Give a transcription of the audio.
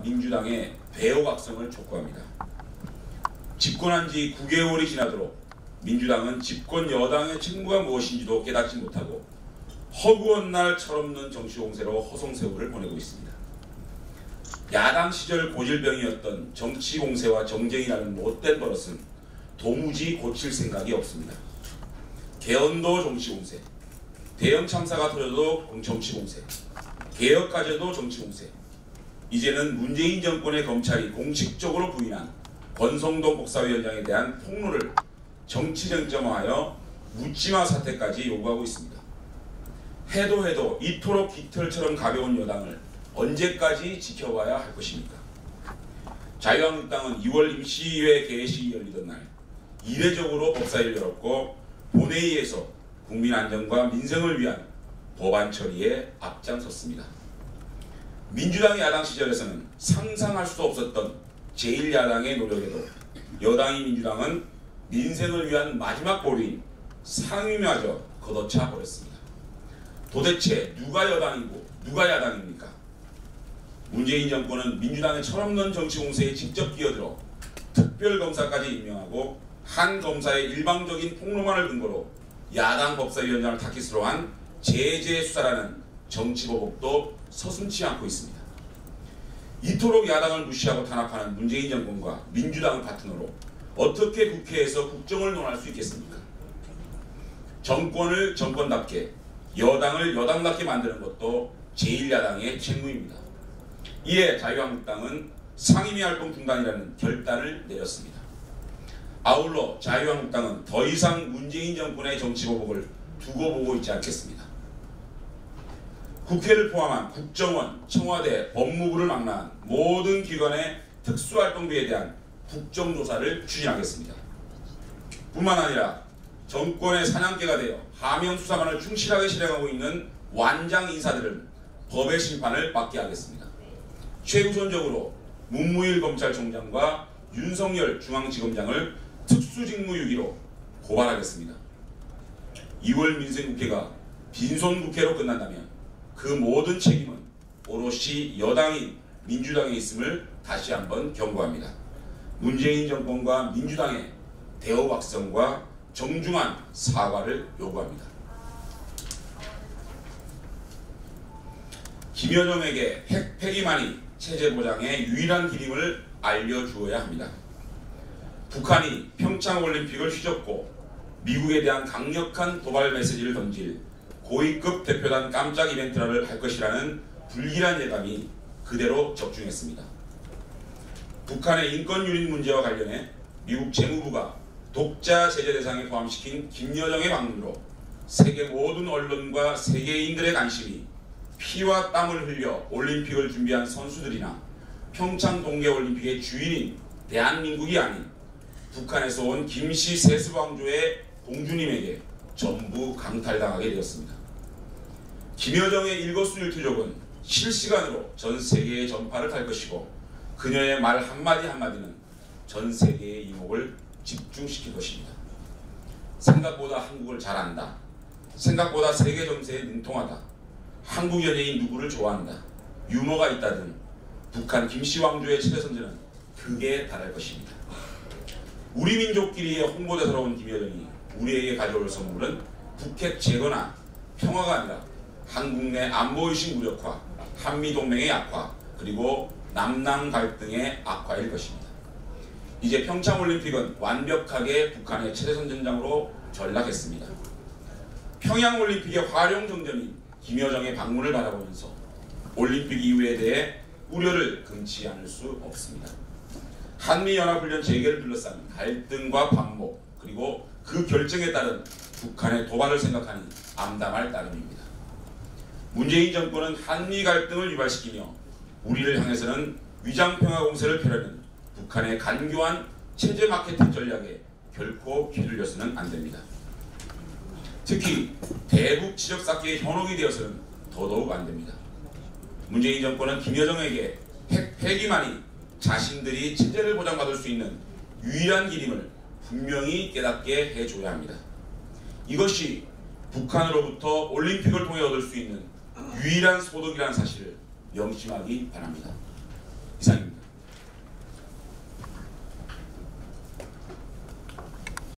민주당의 대호각성을 촉구합니다. 집권한 지 9개월이 지나도록 민주당은 집권 여당의 책무가 무엇인지도 깨닫지 못하고 허구한 날 철없는 정치공세로 허송세월을 보내고 있습니다. 야당 시절 고질병이었던 정치공세와 정쟁이라는 못된 버릇은 도무지 고칠 생각이 없습니다. 개헌도 정치공세, 대형 참사가 터져도 정치공세, 개혁까지도 정치공세, 이제는 문재인 정권의 검찰이 공식적으로 부인한 권성동 복사위원장에 대한 폭로를 정치쟁점화하여 묻지마 사태까지 요구하고 있습니다. 해도 이토록 깃털처럼 가벼운 여당을 언제까지 지켜봐야 할 것입니까? 자유한국당은 2월 임시회 개회식이 열리던 날 이례적으로 법사위를 열었고 본회의에서 국민 안전과 민생을 위한 법안 처리에 앞장섰습니다. 민주당의 야당 시절에서는 상상할 수 없었던 제1야당의 노력에도 여당이 민주당은 민생을 위한 마지막 보루인 상임위마저 걷어차 버렸습니다. 도대체 누가 여당이고 누가 야당입니까? 문재인 정권은 민주당의 철없는 정치공세에 직접 끼어들어 특별검사까지 임명하고 한 검사의 일방적인 폭로만을 근거로 야당 법사위원장을 타깃으로 한 제재 수사라는 정치보복도 서슴지 않고 있습니다. 이토록 야당을 무시하고 탄압하는 문재인 정권과 민주당을 파트너로 어떻게 국회에서 국정을 논할 수 있겠습니까? 정권을 정권답게, 여당을 여당답게 만드는 것도 제1야당의 책무입니다. 이에 자유한국당은 상임위 활동 중단이라는 결단을 내렸습니다. 아울러 자유한국당은 더 이상 문재인 정권의 정치보복을 두고 보고 있지 않겠습니다. 국회를 포함한 국정원, 청와대, 법무부를 망라한 모든 기관의 특수활동비에 대한 국정조사를 추진하겠습니다. 뿐만 아니라 정권의 사냥개가 되어 하명수사만을 충실하게 실행하고 있는 완장 인사들은 법의 심판을 받게 하겠습니다. 최우선적으로 문무일 검찰총장과 윤석열 중앙지검장을 특수직무유기로 고발하겠습니다. 2월 민생국회가 빈손국회로 끝난다면 그 모든 책임은 오롯이 여당인 민주당에 있음을 다시 한번 경고합니다. 문재인 정권과 민주당의 대호박성과 정중한 사과를 요구합니다. 김여정에게 핵 폐기만이 체제 보장의 유일한 길임을 알려주어야 합니다. 북한이 평창올림픽을 휘젓고 미국에 대한 강력한 도발 메시지를 던질 고위급 대표단 깜짝 이벤트를 할 것이라는 불길한 예감이 그대로 적중했습니다. 북한의 인권 유린 문제와 관련해 미국 재무부가 독자 제재 대상에 포함시킨 김여정의 방문으로 세계 모든 언론과 세계인들의 관심이 피와 땀을 흘려 올림픽을 준비한 선수들이나 평창 동계올림픽의 주인인 대한민국이 아닌 북한에서 온 김씨 세습왕조의 공주님에게 전부 강탈당하게 되었습니다. 김여정의 일거수일투족은 실시간으로 전 세계에 전파를 할 것이고 그녀의 말 한마디 한마디는 전 세계의 이목을 집중시킬 것입니다. 생각보다 한국을 잘 안다. 생각보다 세계 정세에 능통하다. 한국 연예인 누구를 좋아한다. 유머가 있다 등 북한 김씨 왕조의 최대선전은 극에 달할 것입니다. 우리 민족끼리의 홍보대사로 온 김여정이 우리에게 가져올 선물은 북핵 제거나 평화가 아니라 한국 내 안보의식 무력화, 한미동맹의 약화, 그리고 남남 갈등의 악화일 것입니다. 이제 평창올림픽은 완벽하게 북한의 최대선전장으로 전락했습니다. 평양올림픽의 활용정점인 김여정의 방문을 바라보면서 올림픽 이후에 대해 우려를 금치 않을 수 없습니다. 한미연합훈련 재개를 둘러싼 갈등과 반목, 그리고 그 결정에 따른 북한의 도발을 생각하니 암담할 따름입니다. 문재인 정권은 한미 갈등을 유발시키며 우리를 향해서는 위장평화 공세를 펴려는 북한의 간교한 체제 마케팅 전략에 결코 휘둘려서는 안 됩니다. 특히 대북 지적 쌓기의 현혹이 되어서는 더더욱 안 됩니다. 문재인 정권은 김여정에게 핵 폐기만이 자신들이 체제를 보장받을 수 있는 유일한 길임을 분명히 깨닫게 해줘야 합니다. 이것이 북한으로부터 올림픽을 통해 얻을 수 있는 유일한 소득이라는 사실을 명심하기 바랍니다.